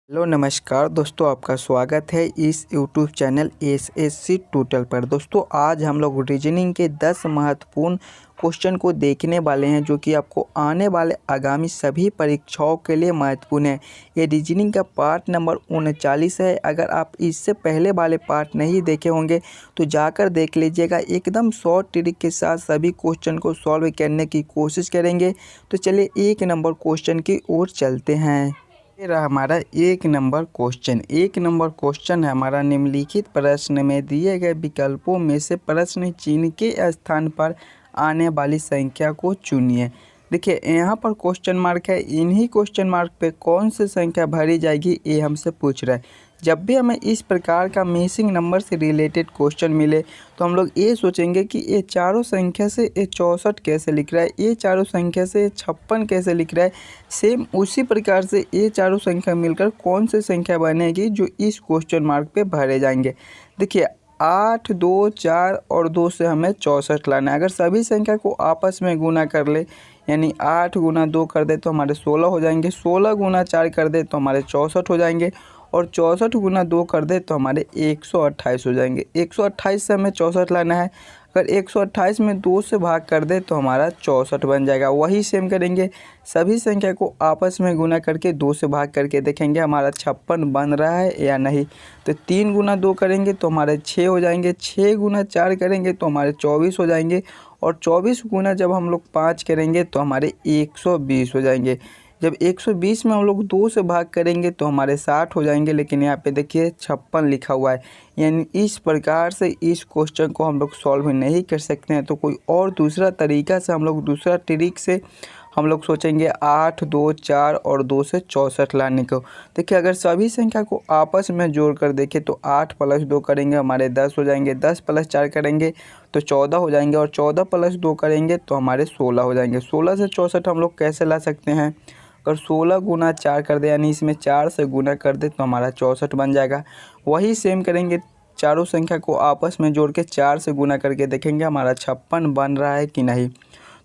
Hello नमस्कार दोस्तों, आपका स्वागत है इस यूट्यूब चैनल एसएससी टोटल पर। दोस्तों आज हम लोग रीजनिंग के 10 महत्वपूर्ण क्वेश्चन को देखने वाले हैं जो कि आपको आने वाले आगामी सभी परीक्षाओं के लिए महत्वपूर्ण है। ये रीजनिंग का पार्ट नंबर 39 है। अगर आप इससे पहले वाले पार्ट नहीं देखे होंगे तो जाकर देख लीजिएगा। एकदम शॉर्ट ट्रिक के साथ सभी क्वेश्चन को सॉल्व करने की कोशिश करेंगे। तो चलिए 1 नंबर क्वेश्चन की ओर चलते हैं। ये रहा हमारा 1 नंबर क्वेश्चन। 1 नंबर क्वेश्चन है हमारा, निम्नलिखित प्रश्न में दिए गए विकल्पों में से प्रश्न चिन्ह के स्थान पर आने वाली संख्या को चुनिए। देखिए यहाँ पर क्वेश्चन मार्क है, इन्हीं क्वेश्चन मार्क पे कौन सी संख्या भरी जाएगी ये हमसे पूछ रहा है। जब भी हमें इस प्रकार का मिसिंग नंबर से रिलेटेड क्वेश्चन मिले तो हम लोग ये सोचेंगे कि ये चारों संख्या से ये 64 कैसे लिख रहा है, ये चारों संख्या से 56 कैसे लिख रहा है। सेम उसी प्रकार से ये चारों संख्या मिलकर कौन सी संख्या बनेगी जो इस क्वेश्चन मार्क पे भरे जाएंगे। देखिए 8, 2, 4 और 2 से हमें 64 लाना है। अगर सभी संख्या को आपस में गुना कर ले, यानी 8 गुना 2 कर दे तो हमारे 16 हो जाएंगे, 16 गुना 4 कर दे तो हमारे 64 हो जाएंगे, और 64 गुना 2 कर दे तो हमारे 128 हो जाएंगे। 128 से हमें 64 लाना है। अगर 128 में 2 से भाग कर दे तो हमारा 64 बन जाएगा। वही सेम करेंगे, सभी संख्या को आपस में गुना करके 2 से भाग करके देखेंगे हमारा 56 बन रहा है या नहीं। तो 3 गुना 2 करेंगे तो हमारे 6 हो जाएंगे, 6 गुना 4 करेंगे तो हमारे 24 हो जाएंगे, और 24 गुना जब हम लोग 5 करेंगे तो हमारे 120 हो जाएंगे। जब 120 में हम लोग 2 से भाग करेंगे तो हमारे 60 हो जाएंगे, लेकिन यहाँ पे देखिए 56 लिखा हुआ है। यानी इस प्रकार से इस क्वेश्चन को हम लोग सॉल्व नहीं कर सकते हैं। तो कोई और दूसरा तरीका से हम लोग दूसरा ट्रिक से हम लोग सोचेंगे 8, 2, 4 और 2 से 64 लाने को। देखिए अगर सभी संख्या को आपस में जोड़ कर देखें तो 8 प्लस 2 करेंगे हमारे 10 हो जाएंगे, 10 प्लस 4 करेंगे तो 14 हो जाएंगे, और 14 प्लस 2 करेंगे तो हमारे 16 हो जाएंगे। 16 से 64 हम लोग कैसे ला सकते हैं? अगर 16 गुना 4 कर दे, यानी इसमें 4 से गुना कर दे तो हमारा 64 बन जाएगा। वही सेम करेंगे, चारों संख्या को आपस में जोड़ के 4 से गुना करके देखेंगे हमारा 56 बन रहा है कि नहीं।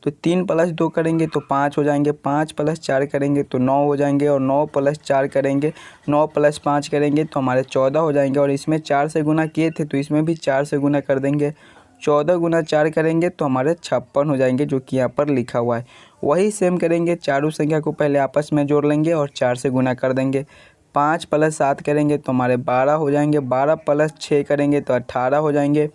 तो 3 प्लस 2 करेंगे तो 5 हो जाएंगे, 5 प्लस 4 करेंगे तो 9 हो जाएंगे, और 9 प्लस 4 करेंगे, 9 प्लस 5 करेंगे तो हमारे 14 हो जाएंगे। और इसमें 4 से गुना किए थे तो इसमें भी 4 से गुना कर देंगे, 14 गुना 4 करेंगे तो हमारे 56 हो जाएंगे, जो कि यहाँ पर लिखा हुआ है। वही सेम करेंगे, चारों संख्या को पहले आपस में जोड़ लेंगे और 4 से गुना कर देंगे। 5 प्लस 7 करेंगे तो हमारे 12 हो जाएंगे, 12 प्लस 6 करेंगे तो 18 हो जाएंगे,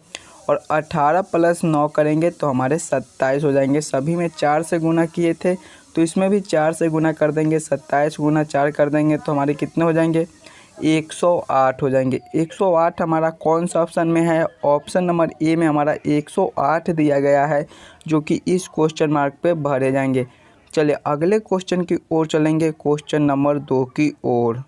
और 18 प्लस 9 करेंगे तो हमारे 27 हो जाएंगे। सभी में 4 से गुना किए थे तो इसमें भी 4 से गुना कर देंगे, 27 गुना 4 कर देंगे तो हमारे कितने हो जाएंगे? 108 हो जाएंगे। 108 हमारा कौन सा ऑप्शन में है? ऑप्शन नंबर ए में हमारा 108 दिया गया है, जो कि इस क्वेश्चन मार्क पे भरे जाएंगे। चलिए अगले क्वेश्चन की ओर चलेंगे, क्वेश्चन नंबर 2 की ओर।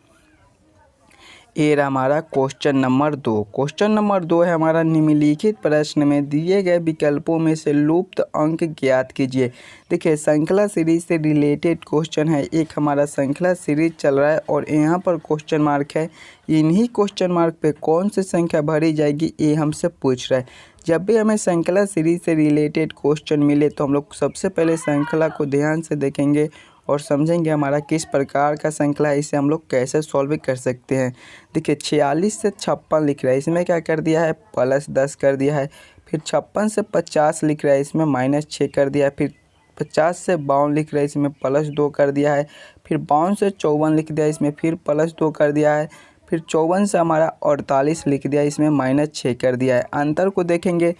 ये रहा हमारा क्वेश्चन नंबर 2। क्वेश्चन नंबर 2 है हमारा, निम्नलिखित प्रश्न में दिए गए विकल्पों में से लुप्त अंक ज्ञात कीजिए। देखिए श्रृंखला सीरीज से रिलेटेड क्वेश्चन है। एक हमारा श्रृंखला सीरीज चल रहा है और यहाँ पर क्वेश्चन मार्क है, इन्हीं क्वेश्चन मार्क पे कौन सी संख्या भरी जाएगी ये हमसे पूछ रहा है। जब भी हमें श्रृंखला सीरीज से रिलेटेड क्वेश्चन मिले तो हम लोग सबसे पहले श्रृंखला को ध्यान से देखेंगे और समझेंगे हमारा किस प्रकार का श्रृंखला है, इसे हम लोग कैसे सॉल्व कर सकते हैं। देखिए 46 से 56 लिख रहा है, इसमें क्या कर दिया है? प्लस 10 कर दिया है। फिर 56 से 50 लिख रहा है, इसमें माइनस 6 कर दिया है। फिर 50 से 52 लिख रहा है, इसमें प्लस 2 कर दिया है। फिर 52 से 54 लिख दिया, इसमें फिर प्लस 2 कर दिया है। फिर 54 से हमारा 48 लिख दिया, इसमें माइनस 6 कर दिया है। अंतर को देखेंगे,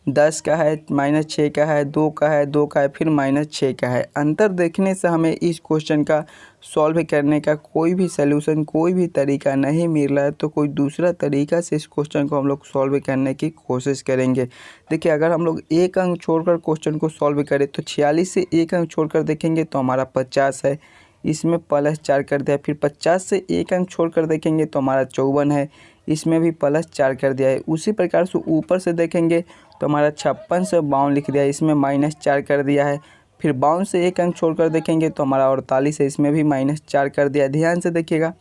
10 का है, माइनस 6 का है, 2 का है, 2 का है, फिर माइनस 6 का है। अंतर देखने से हमें इस क्वेश्चन का सॉल्व करने का कोई भी सलूशन, कोई भी तरीका नहीं मिल रहा है। तो कोई दूसरा तरीका से इस क्वेश्चन को हम लोग सॉल्व करने की कोशिश करेंगे। देखिए अगर हम लोग एक अंक छोड़कर क्वेश्चन को सॉल्व करें तो 46 से एक अंक छोड़कर देखेंगे तो हमारा 50 है, इसमें प्लस 4 कर दिया। फिर 50 से एक अंक छोड़कर देखेंगे तो हमारा 54 है, इसमें भी प्लस 4 कर दिया है। उसी प्रकार से ऊपर से देखेंगे तो हमारा 56 से 52 लिख दिया है, इसमें माइनस 4 कर दिया है। फिर 52 से एक अंक छोड़कर देखेंगे तो हमारा 48 है, इसमें भी माइनस 4 कर दिया। ध्यान से देखिएगा,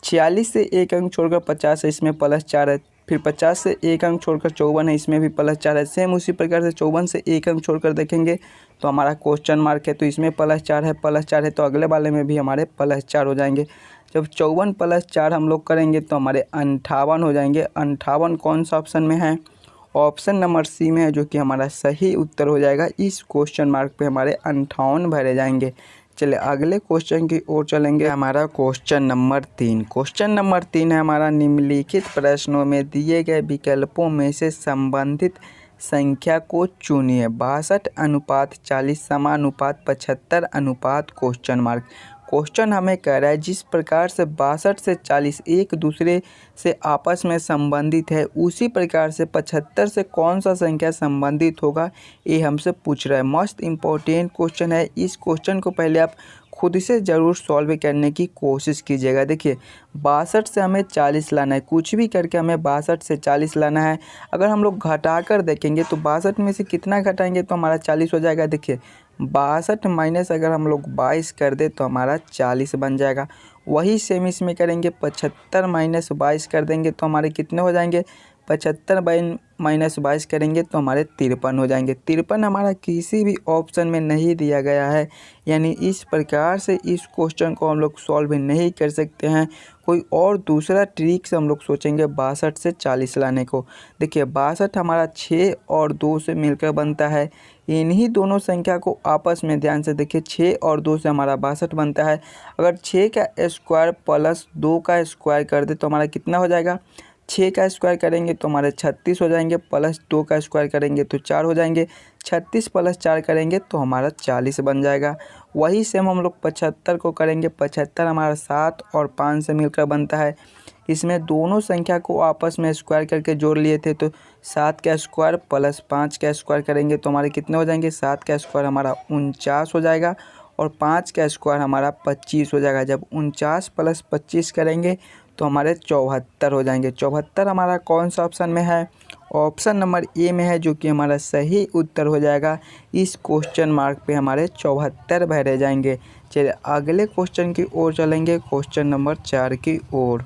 46 से एक अंक छोड़कर 50 है, इसमें प्लस 4 है। फिर 50 से एक अंक छोड़कर 54 है, इसमें भी +4 है। सेम उसी प्रकार से 54 से एक अंक छोड़कर देखेंगे तो हमारा क्वेश्चन मार्क है, तो इसमें +4 है, +4 है, तो अगले वाले में भी हमारे +4 हो जाएंगे। जब 54 + 4 हम लोग करेंगे तो हमारे 58 हो जाएंगे। 58 कौन सा ऑप्शन में है? ऑप्शन नंबर सी में है, जो कि हमारा सही उत्तर हो जाएगा। इस क्वेश्चन मार्क पे हमारे 58 भरे जाएंगे। चलिए अगले क्वेश्चन की ओर चलेंगे। हमारा क्वेश्चन नंबर 3। क्वेश्चन नंबर 3 है हमारा, निम्नलिखित प्रश्नों में दिए गए विकल्पों में से संबंधित संख्या को चुनिए। 62:40, समानुपात 75 क्वेश्चन मार्क। क्वेश्चन हमें कह रहा है जिस प्रकार से 62 से 40 एक दूसरे से आपस में संबंधित है, उसी प्रकार से 75 से कौन सा संख्या संबंधित होगा, ये हमसे पूछ रहा है। मस्त इम्पोर्टेंट क्वेश्चन है। इस क्वेश्चन को पहले आप खुद से ज़रूर सॉल्व करने की कोशिश कीजिएगा। देखिए 62 से हमें 40 लाना है, कुछ भी करके हमें 62 से 40 लाना है। अगर हम लोग घटा कर देखेंगे तो 62 में से कितना घटाएंगे तो हमारा 40 हो जाएगा। देखिए 62 माइनस अगर हम लोग 22 कर दे तो हमारा 40 बन जाएगा। वही सेम इसमें करेंगे, 75 माइनस 22 कर देंगे तो हमारे कितने हो जाएंगे? 75 माइनस 22 करेंगे तो हमारे 53 हो जाएंगे। 53 हमारा किसी भी ऑप्शन में नहीं दिया गया है, यानी इस प्रकार से इस क्वेश्चन को हम लोग सॉल्व नहीं कर सकते हैं। कोई और दूसरा ट्रिक से हम लोग सोचेंगे 62 से 40 लाने को। देखिए 62 हमारा 6 और 2 से मिलकर बनता है। इन्हीं दोनों संख्या को आपस में ध्यान से देखिए, 6 और 2 से हमारा 62 बनता है। अगर 6 का स्क्वायर प्लस 2 का स्क्वायर कर दे तो हमारा कितना हो जाएगा? 6 का स्क्वायर करेंगे तो हमारे 36 हो जाएंगे, प्लस 2 का स्क्वायर करेंगे तो 4 हो जाएंगे, 36 + 4 करेंगे तो हमारा 40 बन जाएगा। वही सेम हम लोग 75 को करेंगे। 75 हमारा 7 और 5 से मिलकर बनता है। इसमें दोनों संख्या को आपस में स्क्वायर करके जोड़ लिए थे, तो 7 का स्क्वायर प्लस 5 का स्क्वायर करेंगे तो हमारे कितने हो जाएंगे? 7 का स्क्वायर हमारा 49 हो जाएगा और 5 का स्क्वायर हमारा 25 हो जाएगा। जब 49 + 25 करेंगे तो हमारे 74 हो जाएंगे। 74 हमारा कौन सा ऑप्शन में है? ऑप्शन नंबर ए में है, जो कि हमारा सही उत्तर हो जाएगा। इस क्वेश्चन मार्क पे हमारे 74 भरे जाएंगे। चलिए अगले क्वेश्चन की ओर चलेंगे, क्वेश्चन नंबर 4 की ओर।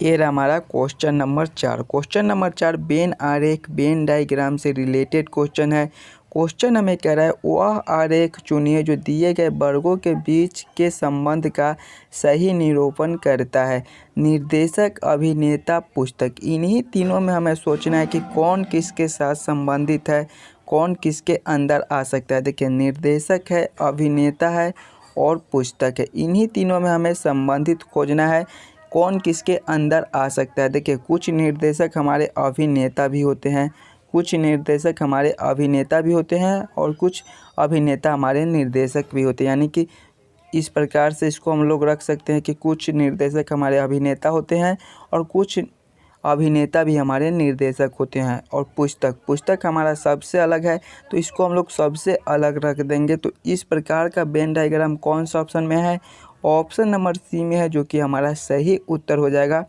ये रहा हमारा question number 4। Question number 4 when आरेख, वेन डायग्राम से रिलेटेड क्वेश्चन है। क्वेश्चन हमें कह रहा है वह आरेख चुनिए जो दिए गए वर्गों के बीच के संबंध का सही निरूपण करता है। निर्देशक, अभिनेता, पुस्तक, इन्हीं तीनों में हमें सोचना है कि कौन किसके साथ संबंधित है, कौन किसके अंदर आ सकता है। देखिए निर्देशक है, अभिनेता है और पुस्तक है। इन्हीं तीनों में हमें संबंधित खोजना है, कौन किसके अंदर आ सकता है। देखिए कुछ निर्देशक हमारे अभिनेता भी होते हैं, कुछ निर्देशक हमारे अभिनेता भी होते हैं और कुछ अभिनेता हमारे निर्देशक भी होते हैं। यानी कि इस प्रकार से इसको हम लोग रख सकते हैं कि कुछ निर्देशक हमारे अभिनेता होते हैं और कुछ अभिनेता भी हमारे निर्देशक होते हैं। और पुस्तक हमारा सबसे अलग है, तो इसको हम लोग सबसे अलग रख देंगे। तो इस प्रकार का वेन डायग्राम कौन सा ऑप्शन में है? ऑप्शन नंबर सी में है, जो कि हमारा सही उत्तर हो जाएगा।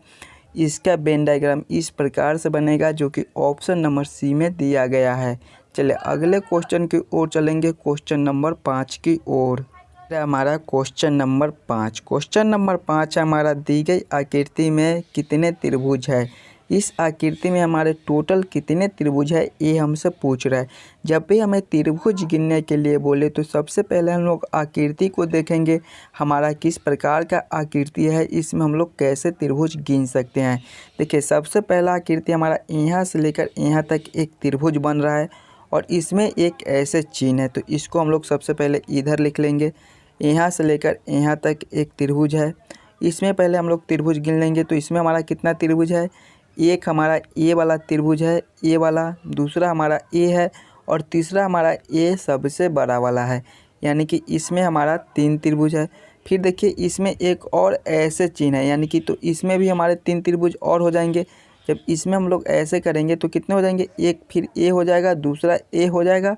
इसका वेन डायग्राम इस प्रकार से बनेगा, जो कि ऑप्शन नंबर सी में दिया गया है। चलिए अगले क्वेश्चन की ओर चलेंगे, क्वेश्चन नंबर 5 की ओर। हमारा क्वेश्चन नंबर 5। क्वेश्चन नंबर 5 हमारा, दी गई आकृति में कितने त्रिभुज है। इस आकृति में हमारे टोटल कितने त्रिभुज है, ये हमसे पूछ रहा है। जब भी हमें त्रिभुज गिनने के लिए बोले तो सबसे पहले हम लोग आकृति को देखेंगे, हमारा किस प्रकार का आकृति है, इसमें हम लोग कैसे त्रिभुज गिन सकते हैं। देखिए सबसे पहला आकृति हमारा यहाँ से लेकर यहाँ तक एक त्रिभुज बन रहा है और इसमें एक ऐसे चिन्ह है, तो इसको हम लोग सबसे पहले इधर लिख लेंगे। यहाँ से लेकर यहाँ तक एक त्रिभुज है, इसमें पहले हम लोग त्रिभुज गिन लेंगे। तो इसमें हमारा कितना त्रिभुज है? एक हमारा ए वाला त्रिभुज है, ए वाला, दूसरा हमारा ए है और तीसरा हमारा ए सबसे बड़ा वाला है, यानी कि इसमें हमारा 3 त्रिभुज है। फिर देखिए इसमें एक और ऐसे चिन्ह है, यानी कि तो इसमें भी हमारे 3 त्रिभुज और हो जाएंगे। जब इसमें हम लोग ऐसे करेंगे तो कितने हो जाएंगे? एक फिर ए हो जाएगा, दूसरा ए हो जाएगा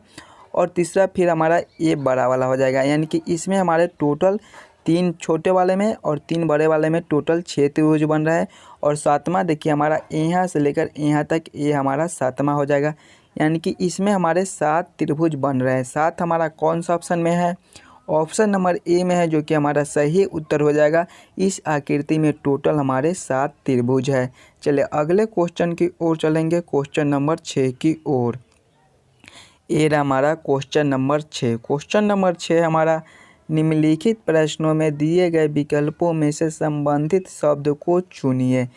और तीसरा फिर हमारा ए बड़ा वाला हो जाएगा। यानी कि इसमें हमारे टोटल 3 छोटे वाले में और 3 बड़े वाले में टोटल 6 त्रिभुज बन रहा है। और सातवां देखिए हमारा यहाँ से लेकर यहाँ तक ये हमारा सातवां हो जाएगा, यानी कि इसमें हमारे 7 त्रिभुज बन रहे हैं। 7 हमारा कौन सा ऑप्शन में है? ऑप्शन नंबर ए में है जो कि हमारा सही उत्तर हो जाएगा। इस आकृति में टोटल हमारे 7 त्रिभुज है। चलिए अगले क्वेश्चन की ओर चलेंगे, क्वेश्चन नंबर 6 की ओर। ये रहा हमारा क्वेश्चन नंबर 6। क्वेश्चन नंबर 6 हमारा, निम्नलिखित प्रश्नों में दिए गए विकल्पों में से संबंधित शब्द को चुनिए।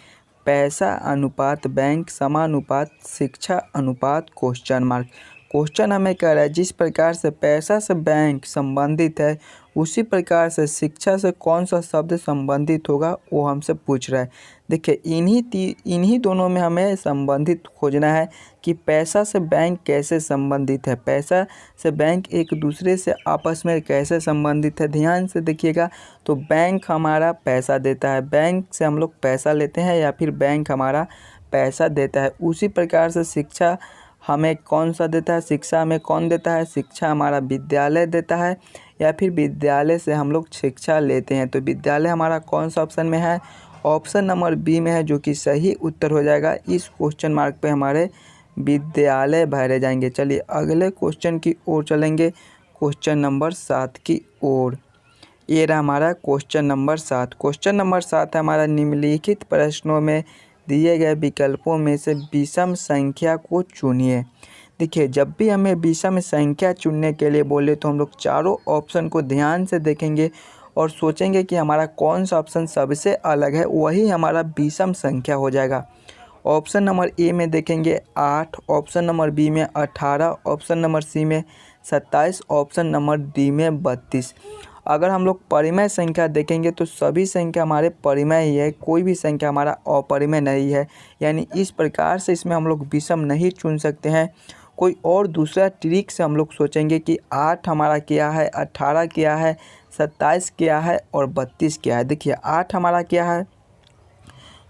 पैसा अनुपात बैंक, समानुपात, शिक्षा अनुपात, क्वेश्चन मार्क। क्वेश्चन हमें कह रहा है जिस प्रकार से पैसा से बैंक संबंधित है उसी प्रकार से शिक्षा से कौन सा शब्द संबंधित होगा वो हमसे पूछ रहा है। देखिए इन्हीं दोनों में हमें संबंधित खोजना है कि पैसा से बैंक कैसे संबंधित है, पैसा से बैंक एक दूसरे से आपस में कैसे संबंधित है। ध्यान से देखिएगा, तो बैंक हमारा पैसा देता है, बैंक से हम लोग पैसा लेते हैं या फिर बैंक हमारा पैसा देता है। उसी प्रकार से शिक्षा हमें कौन सा देता है, शिक्षा हमें कौन देता है, शिक्षा हमारा विद्यालय देता है या फिर विद्यालय से हम लोग शिक्षा लेते हैं। तो विद्यालय हमारा कौन सा ऑप्शन में है, ऑप्शन नंबर बी में है जो कि सही उत्तर हो जाएगा। इस क्वेश्चन मार्क पे हमारे विद्यालय भरे जाएंगे। चलिए अगले क्वेश्चन की ओर चलेंगे, क्वेश्चन नंबर 7 की ओर। ये रहा हमारा क्वेश्चन नंबर 7। क्वेश्चन नंबर 7 है हमारा, निम्नलिखित प्रश्नों में दिए गए विकल्पों में से विषम संख्या को चुनिए। देखिए जब भी हमें विषम संख्या चुनने के लिए बोले तो हम लोग चारों ऑप्शन को ध्यान से देखेंगे और सोचेंगे कि हमारा कौन सा ऑप्शन सबसे अलग है, वही हमारा विषम संख्या हो जाएगा। ऑप्शन नंबर ए में देखेंगे 8, ऑप्शन नंबर बी में 18, ऑप्शन नंबर सी में 27, ऑप्शन नंबर डी में 32। अगर हम लोग परिमेय संख्या देखेंगे तो सभी संख्या हमारे परिमेय ही है, कोई भी संख्या हमारा अपरिमेय नहीं है। यानी इस प्रकार से इसमें हम लोग विषम नहीं चुन सकते हैं। कोई और दूसरा ट्रिक से हम लोग सोचेंगे कि 8 हमारा क्या है, 18 क्या है, 27 क्या है और 32 क्या है। देखिए 8 हमारा क्या है,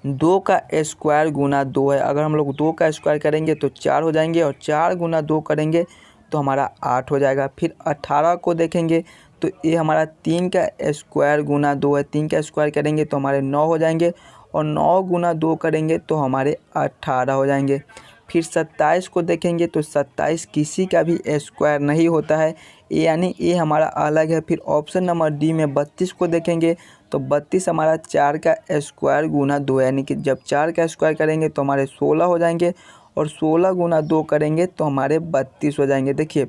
2 का स्क्वायर गुना 2 है। अगर हम लोग 2 का स्क्वायर करेंगे तो 4 हो जाएंगे और 4 गुना 2 करेंगे तो हमारा 8 हो जाएगा। फिर 18 को देखेंगे तो ये हमारा 3 का स्क्वायर गुना 2 है, 3 का स्क्वायर करेंगे तो हमारे 9 हो जाएंगे और 9 गुना 2 करेंगे तो हमारे 18 हो जाएंगे। फिर 27 को देखेंगे तो 27 किसी का भी स्क्वायर नहीं होता है, यानी ये हमारा अलग है। फिर ऑप्शन नंबर डी में 32 को देखेंगे तो 32 हमारा 4 का स्क्वायर गुना 2 यानी कि जब 4 का स्क्वायर करेंगे तो हमारे 16 हो जाएंगे और 16 गुना 2 करेंगे तो हमारे 32 हो जाएंगे। देखिए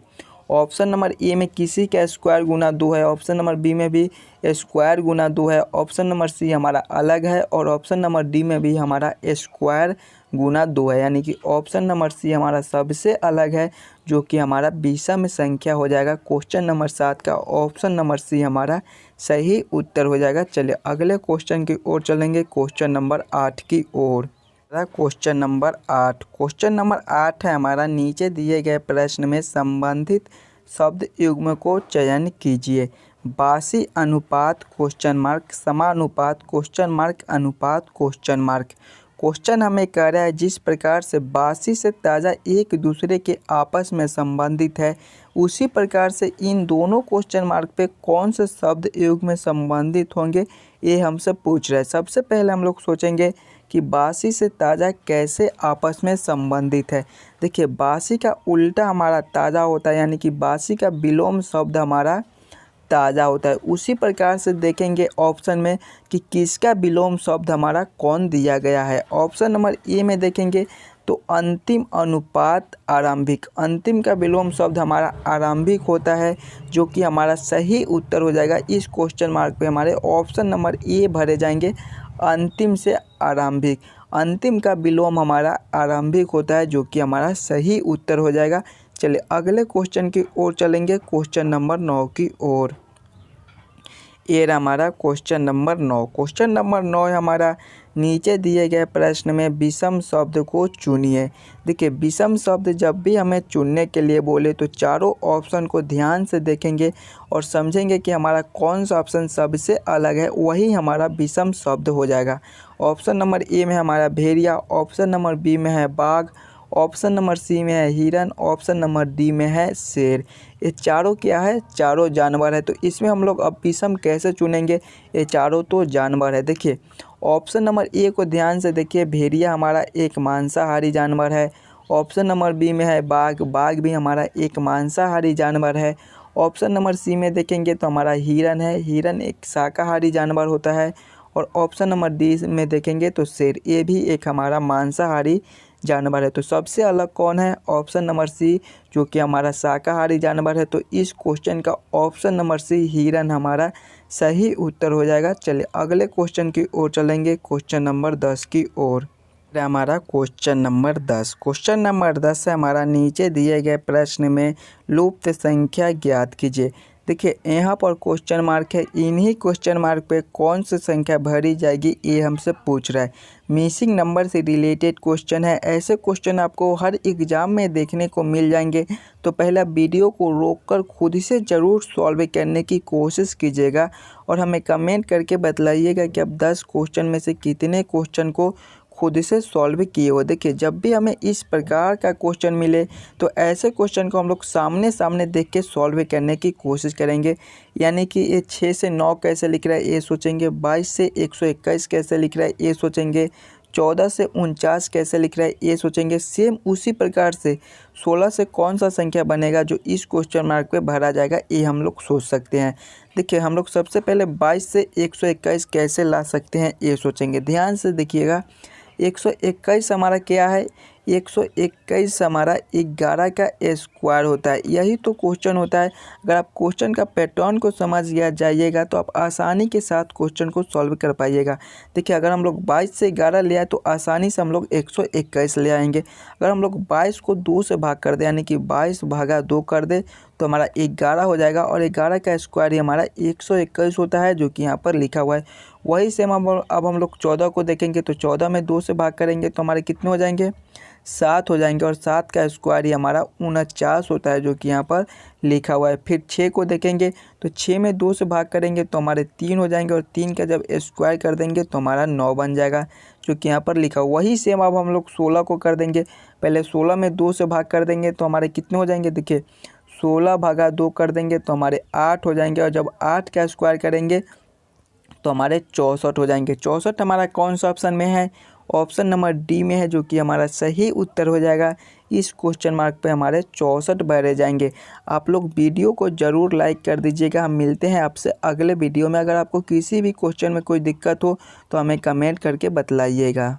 ऑप्शन नंबर ए में किसी का स्क्वायर गुना 2 है, ऑप्शन नंबर बी में भी स्क्वायर गुना 2 है, ऑप्शन नंबर सी हमारा अलग है और ऑप्शन नंबर डी में भी हमारा स्क्वायर गुना 2 है। यानी कि ऑप्शन नंबर सी हमारा सबसे अलग है जो कि हमारा विषम संख्या हो जाएगा। क्वेश्चन नंबर 7 का ऑप्शन नंबर सी हमारा सही उत्तर हो जाएगा। चलिए अगले क्वेश्चन की ओर चलेंगे, क्वेश्चन नंबर 8 की ओर। Question number 8। क्वेश्चन नंबर 8 है हमारा, नीचे दिए गए प्रश्न में संबंधित शब्द युग्म को चयन कीजिए। बासी अनुपात क्वेश्चन मार्क, समानुपात क्वेश्चन मार्क, अनुपात क्वेश्चन मार्क। क्वेश्चन हमें कह रहा है जिस प्रकार से बासी से ताज़ा एक दूसरे के आपस में संबंधित है उसी प्रकार से इन दोनों क्वेश्चन मार्क पे कौन से शब्द युग्म में संबंधित होंगे ये हमसे पूछ रहा है। सबसे पहले हम लोग सोचेंगे कि बासी से ताज़ा कैसे आपस में संबंधित है। देखिए बासी का उल्टा हमारा ताज़ा होता है, यानी कि बासी का विलोम शब्द हमारा ताज़ा होता है। उसी प्रकार से देखेंगे ऑप्शन में कि किसका विलोम शब्द हमारा कौन दिया गया है। ऑप्शन नंबर ए में देखेंगे तो अंतिम अनुपात आरंभिक, अंतिम का विलोम शब्द हमारा आरंभिक होता है जो कि हमारा सही उत्तर हो जाएगा। इस क्वेश्चन मार्क पे हमारे ऑप्शन नंबर ए भरे जाएंगे, अंतिम से आरंभिक। अंतिम का विलोम हमारा आरंभिक होता है जो कि हमारा सही उत्तर हो जाएगा। चलिए अगले क्वेश्चन की ओर चलेंगे, क्वेश्चन नंबर 9 की ओर। ये रहा हमारा क्वेश्चन नंबर 9। क्वेश्चन नंबर 9 है हमारा, नीचे दिए गए प्रश्न में विषम शब्द को चुनिए। देखिए विषम शब्द जब भी हमें चुनने के लिए बोले तो चारों ऑप्शन को ध्यान से देखेंगे और समझेंगे कि हमारा कौन सा ऑप्शन सबसे अलग है, वही हमारा विषम शब्द हो जाएगा। ऑप्शन नंबर ए में हमारा भेड़िया, ऑप्शन नंबर बी में है बाघ, ऑप्शन नंबर सी में है हिरन, ऑप्शन नंबर डी में है शेर। ये चारों क्या है, चारों जानवर है। तो इसमें हम लोग अब विषम कैसे चुनेंगे, ये चारों तो जानवर है। देखिए ऑप्शन नंबर ए को ध्यान से देखिए, भेड़िया हमारा एक मांसाहारी जानवर है। ऑप्शन नंबर बी में है बाघ, बाघ भी हमारा एक मांसाहारी जानवर है। ऑप्शन नंबर सी में देखेंगे तो हमारा हिरन है। हिरन एक शाकाहारी जानवर होता है। और ऑप्शन नंबर डी में देखेंगे तो शेर, ये भी एक हमारा मांसाहारी जानवर है। तो सबसे अलग कौन है? ऑप्शन नंबर सी, जो कि हमारा शाकाहारी जानवर है। तो इस क्वेश्चन का ऑप्शन नंबर सी हिरन हमारा सही उत्तर हो जाएगा। चलिए अगले क्वेश्चन की ओर चलेंगे, क्वेश्चन नंबर 10 की ओर। हमारा क्वेश्चन नंबर 10, क्वेश्चन नंबर 10 है हमारा, नीचे दिए गए प्रश्न में लुप्त संख्या ज्ञात कीजिए। देखिए यहाँ पर क्वेश्चन मार्क है, इन्हीं क्वेश्चन मार्क पे कौन सी संख्या भरी जाएगी ये हमसे पूछ रहा है। मिसिंग नंबर से रिलेटेड क्वेश्चन है। ऐसे क्वेश्चन आपको हर एग्ज़ाम में देखने को मिल जाएंगे। तो पहला वीडियो को रोककर खुद से ज़रूर सॉल्व करने की कोशिश कीजिएगा और हमें कमेंट करके बतलाइएगा कि आप 10 क्वेश्चन में से कितने क्वेश्चन को खुद से सॉल्व किए हो। देखिए जब भी हमें इस प्रकार का क्वेश्चन मिले तो ऐसे क्वेश्चन को हम लोग सामने सामने देख के सॉल्व करने की कोशिश करेंगे। यानी कि ये 6 से 9 कैसे लिख रहा है ये सोचेंगे, 22 से 121 कैसे लिख रहा है ये सोचेंगे, 14 से 49 कैसे लिख रहा है ये सोचेंगे। सेम उसी प्रकार से 16 से कौन सा संख्या बनेगा जो इस क्वेश्चन मार्क पे भरा जाएगा ये हम लोग सोच सकते हैं। देखिए हम लोग सबसे पहले 22 से 121 कैसे ला सकते हैं ये सोचेंगे। ध्यान से देखिएगा, 121 हमारा क्या है? 121 हमारा 11 का स्क्वायर होता है। यही तो क्वेश्चन होता है। अगर आप क्वेश्चन का पैटर्न को समझ जाइएगा तो आप आसानी के साथ क्वेश्चन को सॉल्व कर पाइएगा। देखिए अगर हम लोग 22 से 11 ले आए तो आसानी से हम लोग 121 ले आएंगे। अगर हम लोग 22 को 2 से भाग कर दें, यानी कि 22 भागा 2 कर दे तो हमारा 11 हो जाएगा। और 11 का स्क्वायर ही हमारा 121 होता है, जो कि यहाँ पर लिखा हुआ है। वही सेम अब हम लोग 14 को देखेंगे तो 14 में 2 से भाग करेंगे तो हमारे कितने हो जाएंगे? 7 हो जाएंगे। और 7 का स्क्वायर ही हमारा 49 होता है, जो कि यहाँ पर लिखा हुआ है। फिर 6 को देखेंगे तो 6 में 2 से भाग करेंगे तो हमारे 3 हो जाएंगे। और 3 का जब स्क्वायर कर देंगे तो हमारा 9 बन जाएगा, जो कि यहाँ पर लिखा हुआ। वही सेम अब हम लोग 16 को कर देंगे। पहले 16 में 2 से भाग कर देंगे तो हमारे कितने हो जाएंगे? देखिए 16 भागा 2 कर देंगे तो हमारे 8 हो जाएंगे। और जब 8 का स्क्वायर करेंगे तो हमारे 64 हो जाएंगे। 64 हमारा कौन सा ऑप्शन में है? ऑप्शन नंबर डी में है, जो कि हमारा सही उत्तर हो जाएगा। इस क्वेश्चन मार्क पे हमारे 64 भरे जाएंगे। आप लोग वीडियो को ज़रूर लाइक कर दीजिएगा। हम मिलते हैं आपसे अगले वीडियो में। अगर आपको किसी भी क्वेश्चन में कोई दिक्कत हो तो हमें कमेंट करके बतलाइएगा।